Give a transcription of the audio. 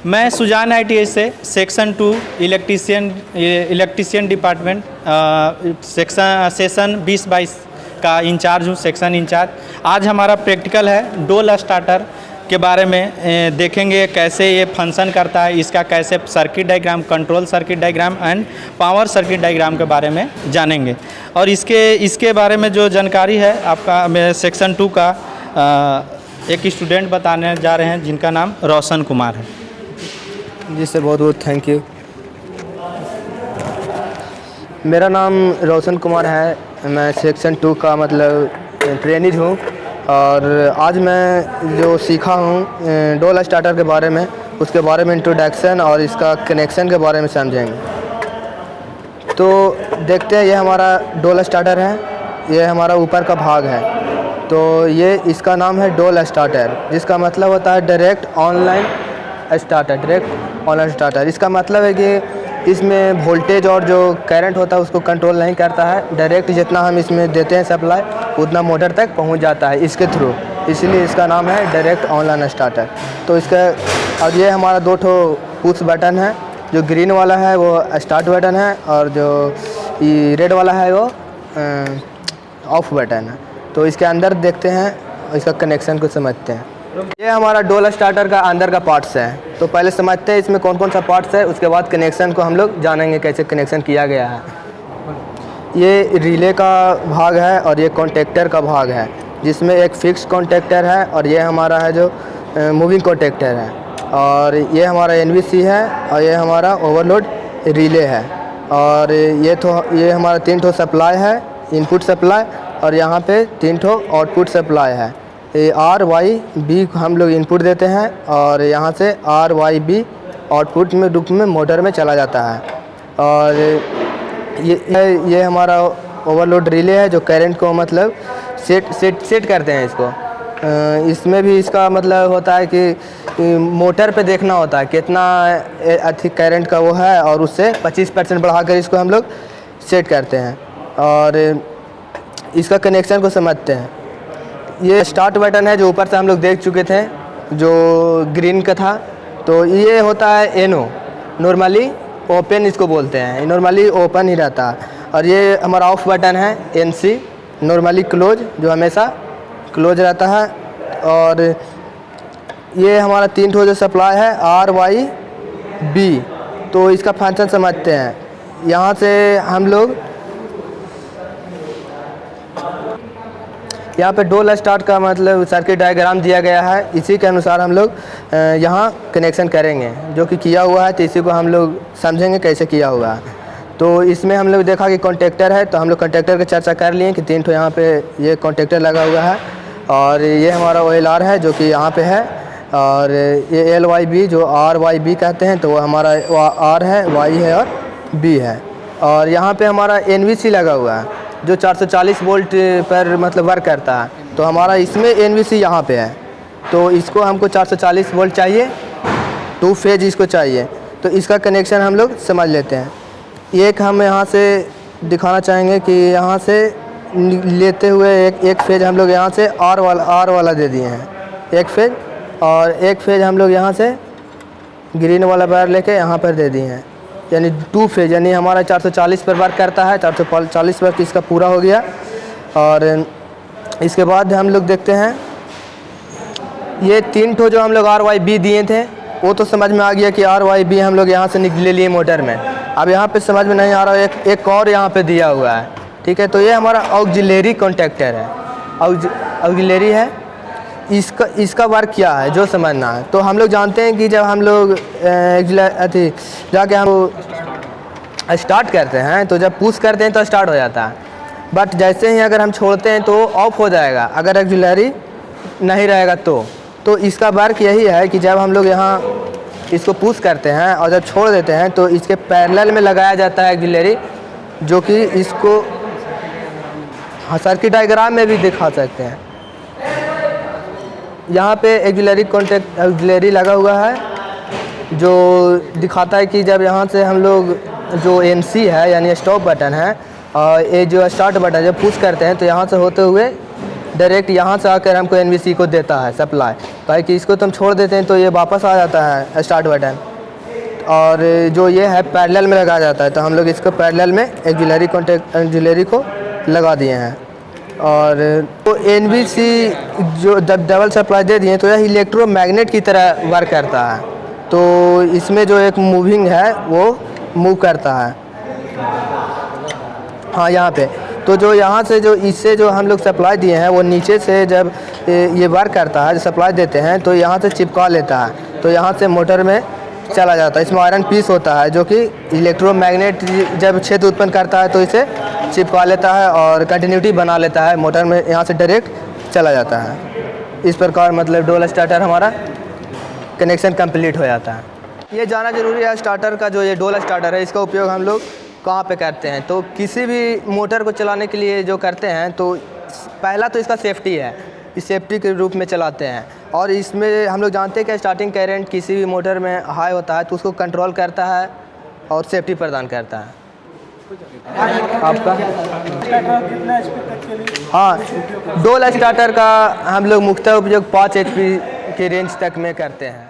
मैं सुजान ITI से section 2 electrician department session 20-22 का इंचार्ज हूँ, सेक्शन इंचार्ज। आज हमारा प्रैक्टिकल है डोल स्टार्टर के बारे में देखेंगे कैसे ये फंक्शन करता है, इसका कैसे circuit diagram, control circuit diagram and power circuit diagram के बारे में जानेंगे। और इसके बारे में जो जानकारी है आपका मैं सेक्शन 2 का एक स्टूडेंट बताने जा रहे हैं जिनका नाम रोशन कुमार है। जी सर, बहुत बहुत थैंक यू। मेरा नाम रोशन कुमार है, मैं सेक्शन 2 का ट्रेनिज हूँ और आज मैं जो सीखा हूँ डोल स्टार्टर के बारे में, उसके बारे में इंट्रोडक्शन और इसका कनेक्शन के बारे में समझेंगे। तो देखते हैं, ये हमारा डोल स्टार्टर है, ये हमारा ऊपर का भाग है। तो ये इसका नाम है डोल स्टार्टर, जिसका मतलब होता है direct online starter. Direct online starter इसका मतलब है कि इसमें वोल्टेज और जो करंट होता है उसको कंट्रोल नहीं करता है, डायरेक्ट जितना हम इसमें देते हैं सप्लाई उतना मोटर तक पहुंच जाता है इसके थ्रू, इसलिए इसका नाम है डायरेक्ट ऑनलाइन स्टार्टर। तो इसका और ये हमारा 2 पुश बटन है, जो ग्रीन वाला है वो स्टार्ट बटन है और जो ये रेड वाला है वो ऑफ बटन है। तो इसके अंदर देखते हैं, इसका कनेक्शन को समझते हैं। ये हमारा डोल स्टार्टर का अंदर का पार्ट्स है। तो पहले समझते हैं इसमें कौन कौन सा पार्ट्स है, उसके बाद कनेक्शन को हम लोग जानेंगे कैसे कनेक्शन किया गया है। ये रिले का भाग है और ये कॉन्टेक्टर का भाग है, जिसमें एक फिक्स कॉन्टेक्टर है और ये हमारा है जो मूविंग कॉन्टेक्टर है, और ये हमारा NVC है और ये हमारा ओवरलोड रिले है। और ये हमारा 3 सप्लाई है, इनपुट सप्लाई, और यहाँ पे 3 आउटपुट सप्लाई है। ये RYB हम लोग इनपुट देते हैं और यहाँ से RYB आउटपुट में रूप में मोटर में चला जाता है। और ये हमारा ओवरलोड रिले है जो करंट को सेट करते हैं इसको। इसमें भी इसका मतलब होता है कि मोटर पे देखना होता है कितना अधिक करंट का वो है, और उससे 25% बढ़ाकर इसको हम लोग सेट करते हैं। और इसका कनेक्शन को समझते हैं। ये स्टार्ट बटन है जो ऊपर से हम लोग देख चुके थे, जो ग्रीन का था। तो ये होता है NO, नॉर्मली ओपन इसको बोलते हैं, नॉर्मली ओपन ही रहता है। और ये हमारा ऑफ बटन है NC, नॉर्मली क्लोज, जो हमेशा क्लोज रहता है। और ये हमारा 3 जो सप्लाई है RYB। तो इसका फंक्शन समझते हैं। यहाँ से हम लोग यहाँ पे डोल स्टार्ट का सर्किट डायग्राम दिया गया है, इसी के अनुसार हम लोग यहाँ कनेक्शन करेंगे, जो कि किया हुआ है। तो इसी को हम लोग समझेंगे कैसे किया हुआ है। तो इसमें हम लोग देखा कि कॉन्टेक्टर है, तो हम लोग कॉन्टेक्टर की चर्चा कर लिए कि 3 यहाँ पे ये कॉन्टेक्टर लगा हुआ है। और ये हमारा OLR है जो कि यहाँ पे है, और ये LYB जो RYB कहते हैं, तो वो हमारा R है, Y है और B है। और यहाँ पे हमारा NVC लगा हुआ है जो 440 वोल्ट पर वर्क करता है। तो हमारा इसमें NVC यहाँ पे है, तो इसको हमको 440 वोल्ट चाहिए, 2 फेज इसको चाहिए। तो इसका कनेक्शन हम लोग समझ लेते हैं। एक हम यहाँ से दिखाना चाहेंगे कि यहाँ से लेते हुए एक फेज हम लोग यहाँ से R वाला दे दिए हैं, एक फेज, और एक फेज हम लोग यहाँ से ग्रीन वाला वायर लेके यहाँ पर दे दिए हैं, यानी 2 फेज, यानी हमारा 440 पर वर्क करता है। 440 वर्क इसका पूरा हो गया। और इसके बाद हम लोग देखते हैं ये 3 जो हम लोग RYB दिए थे, वो तो समझ में आ गया कि RYB हम लोग यहाँ से ले लिए मोटर में। अब यहाँ पे समझ में नहीं आ रहा, एक और यहाँ पे दिया हुआ है, ठीक है। तो ये हमारा ऑक्सिलरी कॉन्टेक्टर है, ऑक्सिलरी है। इसका वर्क क्या है जो समझना है। तो हम लोग जानते हैं कि जब हम लोग जाके हम स्टार्ट करते हैं, तो जब पुश करते हैं तो स्टार्ट हो जाता है, बट जैसे ही अगर हम छोड़ते हैं तो ऑफ हो जाएगा, अगर ऑक्सिलरी नहीं रहेगा तो इसका वर्क यही है कि जब हम लोग यहाँ इसको पुश करते हैं और जब छोड़ देते हैं तो इसके पैरेलल में लगाया जाता है ऑक्सिलरी, जो कि इसको सर्किट डायग्राम में भी दिखा सकते हैं। यहाँ पे ऑक्सिलरी लगा हुआ है, जो दिखाता है कि जब यहाँ से हम लोग जो NC है यानी स्टॉप बटन है, और ये जो स्टार्ट बटन जब पुश करते हैं तो यहाँ से होते हुए डायरेक्ट यहाँ से आकर हमको एनवीसी को देता है सप्लाई। ताकि इसको तुम छोड़ देते हैं तो ये वापस आ जाता है स्टार्ट बटन, और जो ये है पैरेलल में लगाया जाता है। तो हम लोग इसको पैरेलल में एक्सिलरी को लगा दिए हैं। और तो एनवीसी जो डबल सप्लाई दे दिए तो यह इलेक्ट्रोमैग्नेट की तरह वर्क करता है। तो इसमें जो एक मूविंग है वो मूव करता है। हाँ, यहाँ पे तो जो यहाँ से जो इससे जो हम लोग सप्लाई दिए हैं वो नीचे से जब ये वर्क करता है, सप्लाई देते हैं तो यहाँ से चिपका लेता है। तो यहाँ से मोटर में चला जाता है। इसमें आयरन पीस होता है जो कि इलेक्ट्रोमैग्नेट जब क्षेत्र उत्पन्न करता है तो इसे चिपका लेता है और कंटिन्यूटी बना लेता है मोटर में, यहाँ से डायरेक्ट चला जाता है। इस प्रकार मतलब डोल स्टार्टर हमारा कनेक्शन कंप्लीट हो जाता है। ये जानना जरूरी है स्टार्टर का, जो ये डोल स्टार्टर है इसका उपयोग हम लोग कहाँ पे करते हैं। तो किसी भी मोटर को चलाने के लिए जो करते हैं तो पहला तो इसका सेफ्टी है, इस सेफ्टी के रूप में चलाते हैं। और इसमें हम लोग जानते हैं कि स्टार्टिंग करंट किसी भी मोटर में हाई होता है तो उसको कंट्रोल करता है और सेफ्टी प्रदान करता है। आपका हाँ, डोल स्टार्टर का हम लोग मुख्यतः उपयोग 5 HP के रेंज तक में करते हैं।